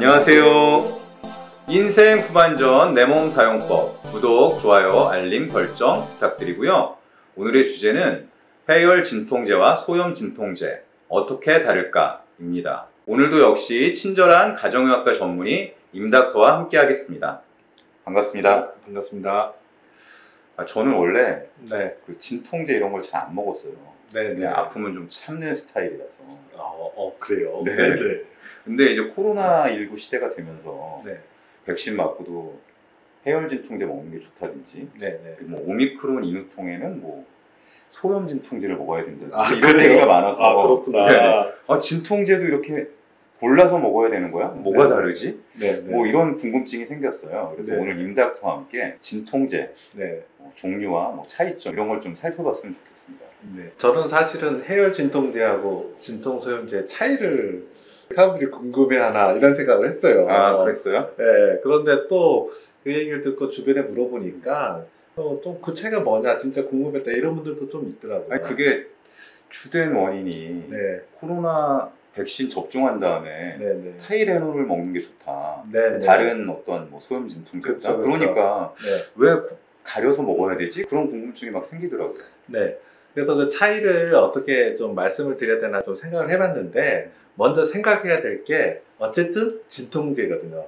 안녕하세요. 인생 후반전 내 몸 사용법 구독, 좋아요, 알림 설정 부탁드리고요. 오늘의 주제는 해열 진통제와 소염 진통제 어떻게 다를까 입니다. 오늘도 역시 친절한 가정의학과 전문의 임닥터와 함께 하겠습니다. 반갑습니다. 반갑습니다. 저는 원래 네. 그 진통제 이런 걸 잘 안 먹었어요. 네. 아프면 좀 참는 스타일이라서. 그래요? 네. 근데 이제 코로나19 시대가 되면서 네. 백신 맞고도 해열 진통제 먹는 게 좋다든지, 네. 뭐 오미크론 인후통에는 뭐 소염 진통제를 먹어야 된다. 이런 그래요? 얘기가 많아서. 그렇구나. 진통제도 이렇게 골라서 먹어야 되는 거야? 뭐가 다르지? 네. 뭐 이런 궁금증이 생겼어요. 그래서 네. 오늘 임닥터와 함께 진통제 네. 종류와 뭐 차이점 이런 걸 좀 살펴봤으면 좋겠습니다. 네. 저는 사실은 해열 진통제하고 진통소염제 차이를 사람들이 궁금해하나 이런 생각을 했어요. 그랬어요? 네. 그런데 또 그 얘기를 듣고 주변에 물어보니까 좀 그 차이가 뭐냐 진짜 궁금했다 이런 분들도 좀 있더라고요. 아니, 그게 주된 원인이 네. 코로나 백신 접종한 다음에 네. 타이레놀을 먹는 게 좋다. 네. 다른 어떤 뭐 소염 진통제다. 그쵸. 그러니까 네. 왜 가려서 먹어야 되지? 그런 궁금증이 막 생기더라고요. 네. 그래서 그 차이를 어떻게 좀 말씀을 드려야 되나 좀 생각을 해봤는데 먼저 생각해야 될 게 어쨌든 진통제거든요.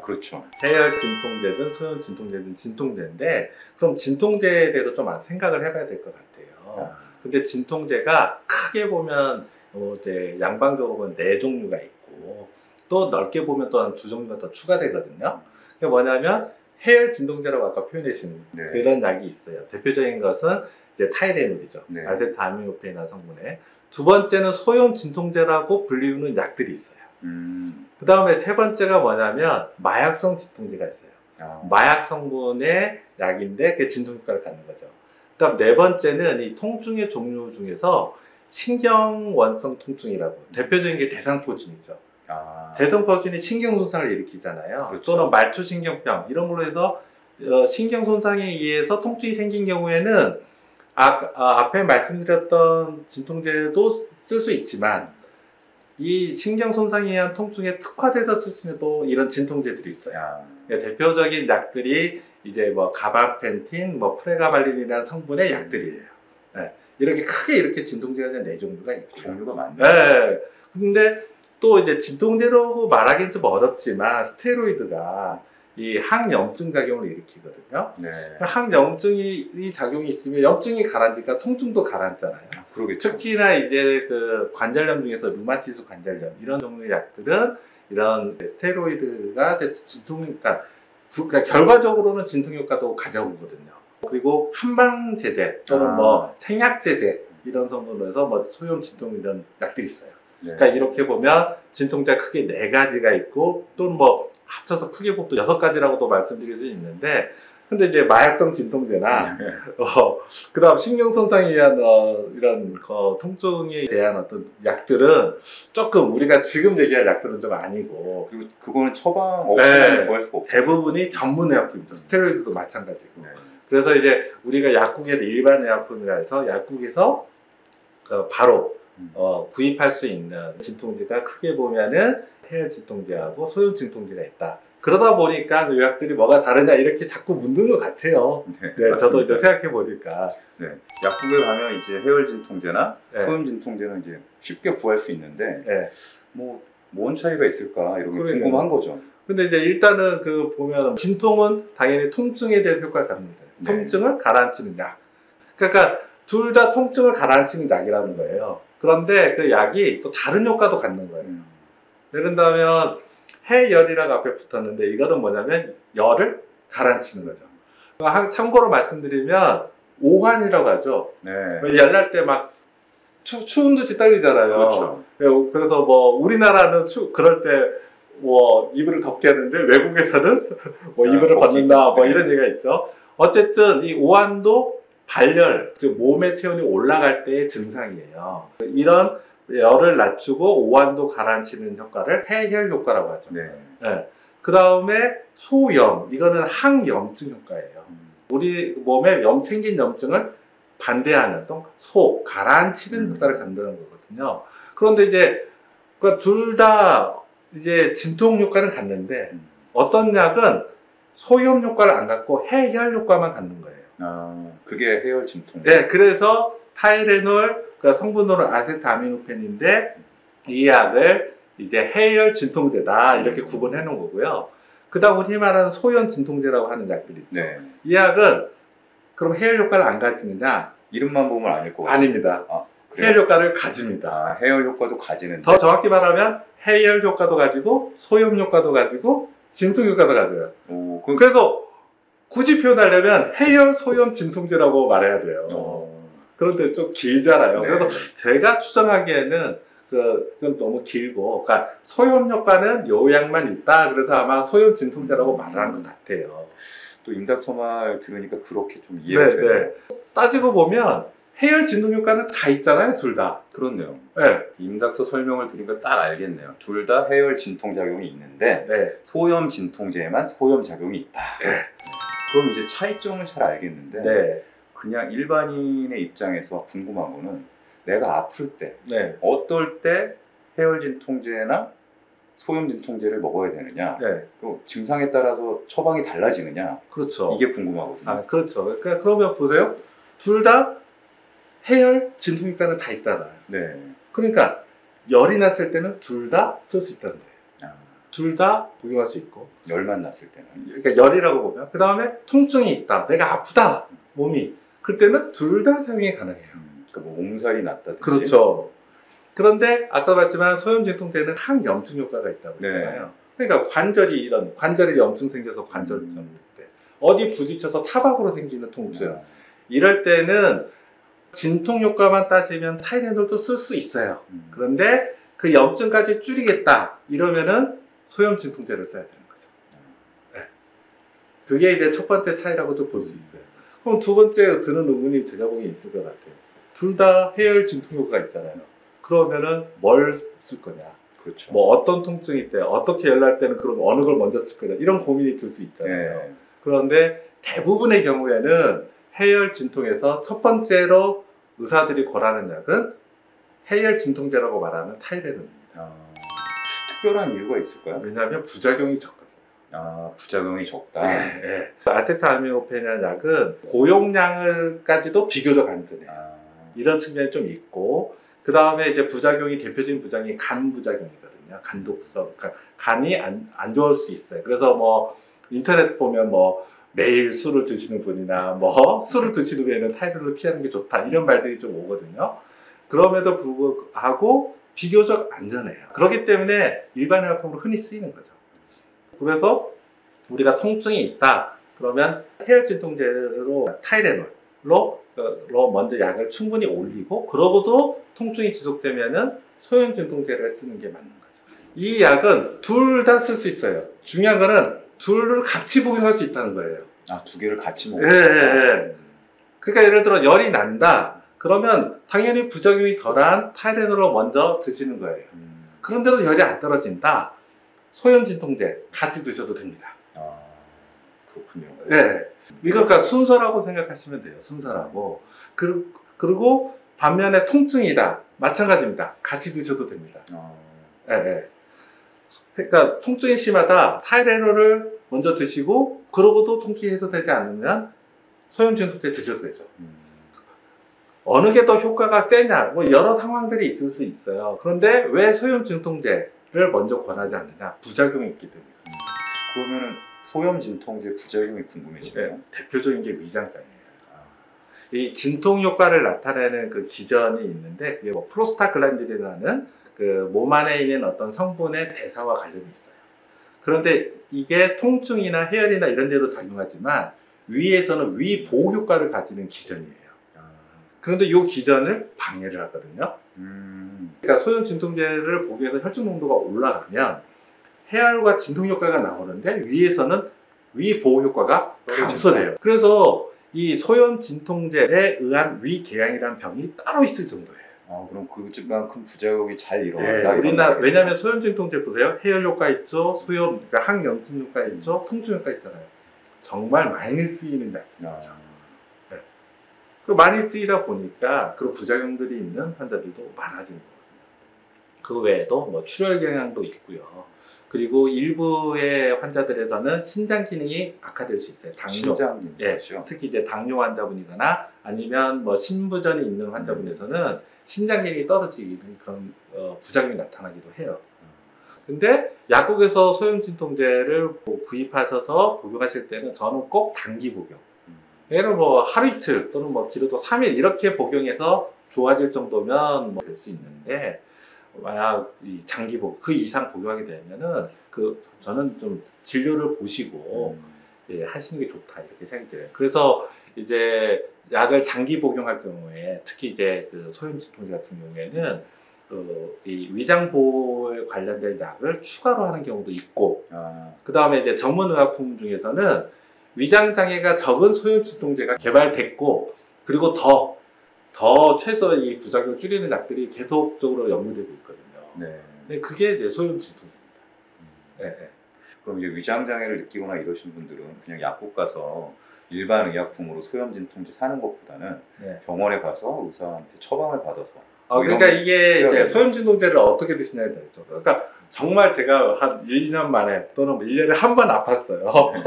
그렇죠. 해열 진통제든 소염 진통제든 진통제인데 그럼 진통제에 대해서 좀 생각을 해봐야 될 것 같아요. 근데 진통제가 크게 보면 이제 양방적으로 보면 4종류가 있고 또 넓게 보면 또 한 2종류가 더 추가되거든요. 그게 뭐냐면 해열 진통제라고 아까 표현해 주신 그런 약이 있어요. 대표적인 것은 이제 타이레놀이죠. 네. 아세트아미노펜이라는 성분에. 두 번째는 소염 진통제라고 불리우는 약들이 있어요. 그 다음에 세 번째가 뭐냐면 마약성 진통제가 있어요. 마약 성분의 약인데 그게 진통 효과를 갖는 거죠. 그 다음 네 번째는 이 통증의 종류 중에서 신경원성 통증이라고 대표적인 게 대상포진이죠. 대상포진이 신경손상을 일으키잖아요. 그렇죠. 또는 말초신경병 이런 걸로 해서 신경손상에 의해서 통증이 생긴 경우에는 앞에 말씀드렸던 진통제도 쓸 수 있지만 이 신경손상에 의한 통증에 특화돼서 쓸 수 있는 또 이런 진통제들이 있어요. 대표적인 약들이 이제 뭐 가바펜틴, 뭐 프레가발린이라는 성분의 약들이에요. 네. 이렇게 크게 이렇게 진통제가 4종류가 있고 종류가 많네요. 네. 근데 또 이제 진통제라고 말하기는 좀 어렵지만 스테로이드가 이 항염증 작용을 일으키거든요. 네. 항염증이 작용이 있으면 염증이 가라앉으니까 통증도 가라앉잖아요. 그러겠죠. 특히나 이제 그 관절염 중에서 루마티스 관절염 이런 종류의 약들은 이런 스테로이드가 그러니까 결과적으로는 진통 효과도 가져오거든요. 그리고 한방 제제 또는 뭐 생약 제제 이런 성분으로 해서 뭐 소염 진통 이런 약들이 있어요. 네. 그러니까 이렇게 보면 진통제가 크게 4가지가 있고 또는 뭐 합쳐서 크게 보면 또 6가지라고도 말씀드릴 수 있는데 근데 이제 마약성 진통제나 그 다음 신경손상에 의한 이런 통증에 대한 어떤 약들은 조금 우리가 지금 얘기할 약들은 좀 아니고 그리고 그거는 처방 없이 구할 수가 없고 대부분이 전문의약품이죠. 스테로이드도 마찬가지고. 그래서 이제 우리가 약국에서 일반 의약품이라 해서 약국에서 바로 구입할 수 있는 진통제가 크게 보면은 해열 진통제하고 소염 진통제가 있다. 그러다 보니까 이 약들이 뭐가 다르냐 이렇게 자꾸 묻는 것 같아요. 네, 저도 이제 생각해 보니까. 네. 약국에 가면 이제 해열 진통제나 소염 진통제는 이제 쉽게 구할 수 있는데 뭔 차이가 있을까 이런 게 궁금한 거죠. 근데 이제 일단은 그 보면 진통은 당연히 통증에 대해서 효과를 갖습니다. 통증을 가라앉히는 약. 그러니까 둘 다 통증을 가라앉히는 약이라는 거예요. 그런데 그 약이 또 다른 효과도 갖는 거예요. 예를 들면 해열이라고 앞에 붙었는데 이거는 뭐냐면 열을 가라앉히는 거죠. 참고로 말씀드리면 오한이라고 하죠. 열날 때 막 추운 듯이 떨리잖아요. 그렇죠. 그래서 뭐 우리나라는 그럴 때 뭐 이불을 덮게 하는데 외국에서는 뭐 이불을 벗는다 뭐 이런 얘기가 있죠. 어쨌든 이 오한도 발열, 즉 몸의 체온이 올라갈 때의 증상이에요. 이런 열을 낮추고 오한도 가라앉히는 효과를 해열 효과라고 하죠. 그 다음에 소염, 이거는 항염증 효과예요. 우리 몸에 생긴 염증을 반대하는 가라앉히는 효과를 갖는다는 거거든요. 그런데 이제 둘 다 이제 진통 효과는 갖는데 어떤 약은 소염 효과를 안 갖고 해열 효과만 갖는 거예요. 아, 그게 해열 진통. 네, 그래서 타이레놀, 그러니까 성분으로는 아세트아미노펜인데 이 약을 이제 해열 진통제다 이렇게 구분해 놓은 거고요. 그다음 흔히 말하는 소염 진통제라고 하는 약들이 있죠. 네. 이 약은 그럼 해열 효과를 안 가지느냐? 이름만 보면 아닐 것 같아요. 아닙니다. 아, 그래요? 해열 효과를 가집니다. 아, 해열 효과도 가지는데. 더 정확히 말하면 해열 효과도 가지고 소염 효과도 가지고 진통 효과도 가져요. 오, 그래서 굳이 표현하려면 해열 소염 진통제라고 말해야 돼요. 그런데 좀 길잖아요. 네. 그래서 제가 추정하기에는 그건 너무 길고, 그러니까 소염 효과는 요 약만 있다. 그래서 아마 소염 진통제라고 말하는 것 같아요. 또 임닥터 말 들으니까 그렇게 좀 이해가 네, 되네요. 네. 따지고 보면 해열 진통 효과는 다 있잖아요, 둘 다. 그렇네요. 네, 임닥터 설명을 들으니까 딱 알겠네요. 둘 다 해열 진통 작용이 있는데 네. 소염 진통제에만 소염 작용이 있다. 그럼 이제 차이점을 잘 알겠는데 네. 그냥 일반인의 입장에서 궁금한 거는 내가 아플 때 네. 어떨 때 해열 진통제나 소염 진통제를 먹어야 되느냐, 네. 또 증상에 따라서 처방이 달라지느냐, 그렇죠. 이게 궁금하거든요. 아, 그렇죠. 그러니까 그러면 보세요. 둘 다 해열 진통 효과는 다 있잖아요. 네. 그러니까 열이 났을 때는 둘 다 쓸 수 있다는 거예요. 아, 둘 다 복용할 수 있고. 열만 났을 때는. 그러니까 열이라고 보면 그 다음에 통증이 있다. 내가 아프다. 몸이. 그때는 둘 다 사용이 가능해요. 그러니까 뭐 몸살이 났다든지. 그렇죠. 그런데 아까 봤지만 소염 진통제는 항염증 효과가 있다고 네. 했잖아요. 그러니까 관절에 염증 생겨서 관절염일 때, 어디 부딪혀서 타박으로 생기는 통증. 이럴 때는 진통 효과만 따지면 타이레놀도 쓸 수 있어요. 그런데 그 염증까지 줄이겠다 이러면은 소염 진통제를 써야 되는 거죠. 네. 그게 이제 첫 번째 차이라고도 볼 수 있어요. 그럼 두 번째 드는 의문이 제가 보기엔 있을 것 같아요. 둘 다 해열 진통 효과가 있잖아요. 그러면은 뭘 쓸 거냐? 그렇죠. 뭐 어떤 통증일 때, 어떻게 열날 때는 그럼 어느 걸 먼저 쓸 거냐? 이런 고민이 들 수 있잖아요. 네. 그런데 대부분의 경우에는 해열 진통에서 첫 번째로 의사들이 권하는 약은 해열 진통제라고 말하는 타이레놀입니다. 아, 특별한 이유가 있을까요? 왜냐하면 부작용이 적거든요. 아, 부작용이 적다. 네. 아세트아미노펜이라는 약은 고용량까지도 비교적 안전해요. 아, 이런 측면이 좀 있고, 그 다음에 이제 부작용이, 대표적인 부작용이 간 부작용이거든요. 간 독성. 그러니까 간이 안 좋을 수 있어요. 그래서 뭐 인터넷 보면 뭐 매일 술을 드시는 분이나 뭐 술을 드시는 후에는 타이레놀을 피하는 게 좋다 이런 말들이 좀 오거든요. 그럼에도 불구하고 비교적 안전해요. 그렇기 때문에 일반의약품으로 흔히 쓰이는 거죠. 그래서 우리가 통증이 있다 그러면 해열 진통제로 타이레놀로 먼저 약을 충분히 올리고, 그러고도 통증이 지속되면은 소염 진통제를 쓰는 게 맞는 거죠. 이 약은 둘 다 쓸 수 있어요. 중요한 거는 둘을 같이 복용할 수 있다는 거예요. 아, 두 개를 같이 먹는 예, 예. 그러니까 예를 들어 열이 난다. 그러면 당연히 부작용이 덜한 타이레놀을 먼저 드시는 거예요. 그런데도 열이 안 떨어진다. 소염 진통제 같이 드셔도 됩니다. 아, 그렇군요. 예. 이거 그러니까 순서라고 생각하시면 돼요. 순서라고. 그리고 반면에 통증이다. 마찬가지입니다. 같이 드셔도 됩니다. 예, 예. 그러니까 통증이 심하다. 타이레놀을 먼저 드시고 그러고도 통증이 해소되지 않으면 소염 진통제 드셔도 되죠. 어느 게 더 효과가 세냐, 뭐 여러 상황들이 있을 수 있어요. 그런데 왜 소염 진통제를 먼저 권하지 않느냐? 부작용이 있기 때문에. 그러면은 소염 진통제 부작용이 궁금해지네요. 네, 대표적인 게 위장장애예요. 이 진통 효과를 나타내는 그 기전이 있는데 그게 뭐 프로스타글란딘이라는 그 몸 안에 있는 어떤 성분의 대사와 관련이 있어요. 그런데 이게 통증이나 해열이나 이런 데도 작용하지만 위에서는 위 보호 효과를 가지는 기전이에요. 그런데 이 기전을 방해를 하거든요. 그러니까 소염 진통제를 복용해서 혈중 농도가 올라가면 해열과 진통 효과가 나오는데 위에서는 위 보호 효과가 감소돼요. 그래서 이 소염 진통제에 의한 위궤양이라는 병이 따로 있을 정도예요. 아, 그럼 그만큼 부작용이 잘 일어난다. 네, 우리나라 왜냐하면 소염 진통제 보세요. 해열 효과 있죠, 소염, 그러니까 항염증 효과 있죠, 통증 효과 있잖아요. 정말 많이 쓰이는 약이죠. 네. 그 많이 쓰이다 보니까 그런 부작용들이 있는 환자들도 많아지는 거거든요. 그 외에도 뭐 출혈 경향도 있고요. 그리고 일부의 환자들에서는 신장 기능이 악화될 수 있어요. 당뇨. 신장 예, 기능이죠. 특히 이제 당뇨 환자분이거나 아니면 뭐 신부전이 있는 환자분에서는 신장 기능이 떨어지는 그런 부작용이 나타나기도 해요. 근데 약국에서 소염 진통제를 구입하셔서 복용하실 때는 저는 꼭 단기 복용. 얘를 뭐 하루 이틀 또는 뭐 길어도 3일 이렇게 복용해서 좋아질 정도면 뭐 될 수 있는데 만약 이 장기 복용 그 이상 복용하게 되면은 저는 좀 진료를 보시고 예, 하시는 게 좋다 이렇게 생각이 들어요. 그래서 이제 약을 장기 복용할 경우에 특히 이제 그 소염 진통제 같은 경우에는 이 위장 보호에 관련된 약을 추가로 하는 경우도 있고, 그 다음에 이제 전문의약품 중에서는 위장 장애가 적은 소염 진통제가 개발됐고, 그리고 더 최소 이 부작용을 줄이는 약들이 계속적으로 연구되고 있거든요. 네. 근데 그게 이제 소염 진통제입니다. 네. 그럼 이제 위장 장애를 느끼거나 이러신 분들은 그냥 약국 가서 일반 의약품으로 소염 진통제 사는 것보다는 네. 병원에 가서 의사한테 처방을 받아서 그러니까 이게 이제 소염 진통제를 어떻게 드시냐에 따라서 그러니까 정말 제가 한 1, 2년 만에 또는 1년에 한 번 아팠어요. 네.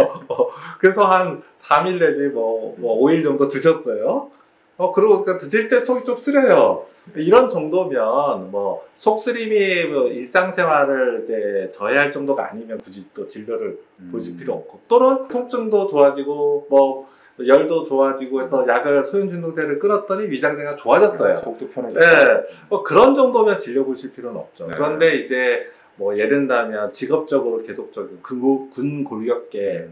그래서 한 3일 내지 뭐 5일 정도 드셨어요. 그리고 그러니까 드실 때 속이 좀 쓰려요. 이런 정도면 뭐 속쓰림이 뭐 일상생활을 이제 저해할 정도가 아니면 굳이 또 진료를 보실 필요 없고, 또는 통증도 좋아지고 뭐 열도 좋아지고 해서 약을 소염 진통제를 끊었더니 위장장애가 좋아졌어요. 속도 편해졌어요. 네, 뭐 그런 정도면 진료 보실 필요는 없죠. 네. 그런데 이제 뭐 예를 들면 직업적으로 계속적인 근골격계에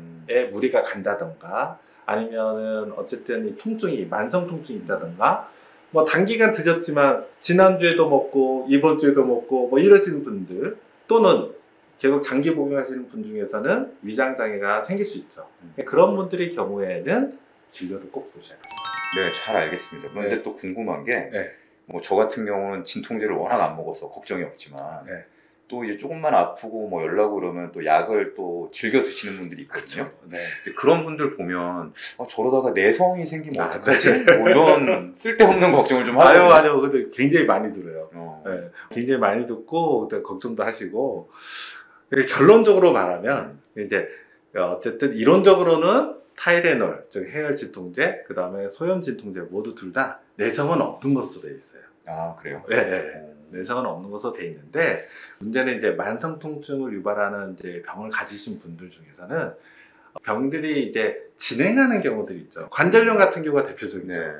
무리가 간다던가 아니면은 어쨌든 이 통증이 만성 통증이 있다던가 뭐 단기간 드셨지만 지난주에도 먹고 이번 주에도 먹고 뭐 이러시는 분들, 또는 계속 장기 복용하시는 분 중에서는 위장 장애가 생길 수 있죠. 그런 분들의 경우에는 진료를 꼭 보셔야 됩니다. 네, 잘 알겠습니다. 그런데 네. 또 궁금한 게 네. 뭐 저 같은 경우는 진통제를 워낙 안 먹어서 걱정이 없지만 네. 또 이제 조금만 아프고 뭐 열나고 그러면 또 약을 또 즐겨 드시는 분들이 있거든요. 그렇죠. 네. 근데 그런 분들 보면 저러다가 내성이 생기면 어떡하지? 뭐 이런 쓸데없는 걱정을 좀 하고. 아니요. 근데 굉장히 많이 들어요. 네. 굉장히 많이 듣고 걱정도 하시고. 결론적으로 말하면 이제 어쨌든 이론적으로는 타이레놀, 즉 해열 진통제, 그 다음에 소염 진통제 모두 둘 다 내성은 없는 것으로 되어 있어요. 아, 그래요? 네. 내성은 없는 것으로 되어 있는데, 문제는 이제 만성 통증을 유발하는 이제 병을 가지신 분들 중에서는 병들이 이제 진행하는 경우들이 있죠. 관절염 같은 경우가 대표적이죠. 네.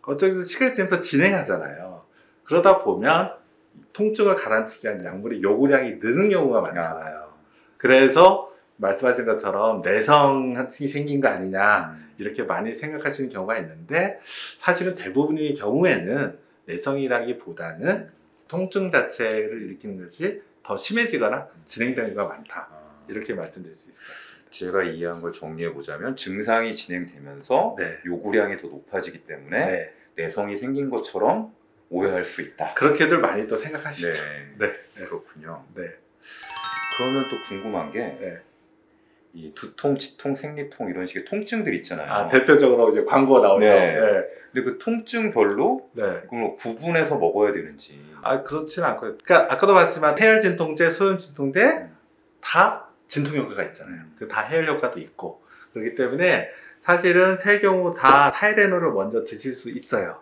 어쩌면 시간이 지나면서 진행하잖아요. 그러다 보면 통증을 가라앉히기 위한 약물의 요구량이 느는 경우가 많잖아요. 그래서 말씀하신 것처럼 내성이 생긴 거 아니냐 이렇게 많이 생각하시는 경우가 있는데, 사실은 대부분의 경우에는 내성이라기보다는 통증 자체를 일으키는 것이 더 심해지거나 진행되는 경우가 많다, 이렇게 말씀드릴 수 있을 것 같습니다. 제가 이해한 걸 정리해 보자면 증상이 진행되면서 네. 요구량이 더 높아지기 때문에 네. 내성이 생긴 것처럼 오해할 수 있다. 그렇게들 많이 또 생각하시죠. 네. 네. 그렇군요. 네. 그러면 또 궁금한 게 네. 이 두통, 치통, 생리통 이런 식의 통증들 있잖아요. 대표적으로 이제 광고 나오죠. 네. 네. 근데 그 통증별로 네. 그걸 구분해서 먹어야 되는지. 그렇지는 않고요. 그러니까 아까도 말씀한 해열 진통제, 소염 진통제 다 진통 효과가 있잖아요. 다 해열 효과도 있고, 그렇기 때문에 사실은 세 경우 다 타이레놀을 먼저 드실 수 있어요.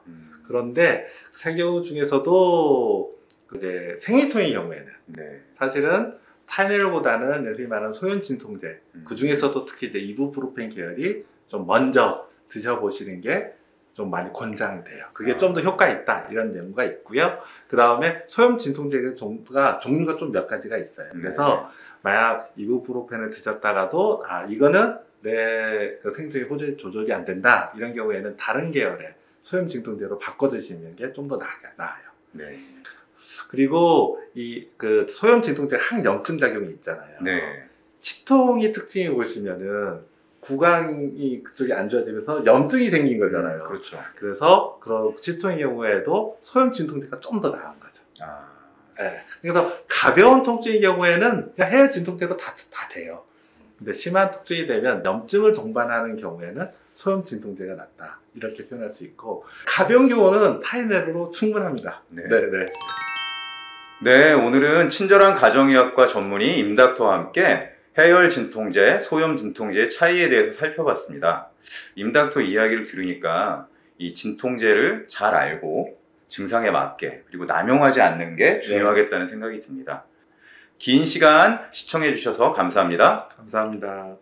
그런데 세 경우 중에서도 이제 생리통의 경우에는 네. 사실은 타이레놀보다는 여기 말하는 소염 진통제, 그 중에서도 특히 이제 이부프로펜 계열이 좀 먼저 드셔보시는 게 좀 많이 권장돼요. 그게 좀 더 효과 있다, 이런 연구가 있고요. 그 다음에 소염 진통제의 종류가 좀 몇 가지가 있어요. 그래서 만약 이부프로펜을 드셨다가도 이거는 내 생리통의 호전 조절이 안 된다, 이런 경우에는 다른 계열의 소염 진통제로 바꿔 드시는 게 좀 더 나아요. 네. 그리고 그 소염 진통제 항염증 작용이 있잖아요. 네. 치통의 특징이 보시면은 구강이 그쪽이 안 좋아지면서 염증이 생긴 거잖아요. 그렇죠. 그래서 그런 치통의 경우에도 소염 진통제가 좀 더 나은 거죠. 네. 그래서 가벼운 통증의 경우에는 그냥 해열 진통제도 다 돼요. 근데 심한 통증이 되면 염증을 동반하는 경우에는 소염 진통제가 낫다, 이렇게 표현할 수 있고, 가벼운 경우는 타이레놀로 충분합니다. 네. 네. 네, 오늘은 친절한 가정의학과 전문의 임닥터와 함께 해열 진통제, 소염 진통제의 차이에 대해서 살펴봤습니다. 임닥터 이야기를 들으니까 이 진통제를 잘 알고 증상에 맞게 그리고 남용하지 않는 게 중요하겠다는 생각이 듭니다. 긴 시간 시청해 주셔서 감사합니다. 감사합니다.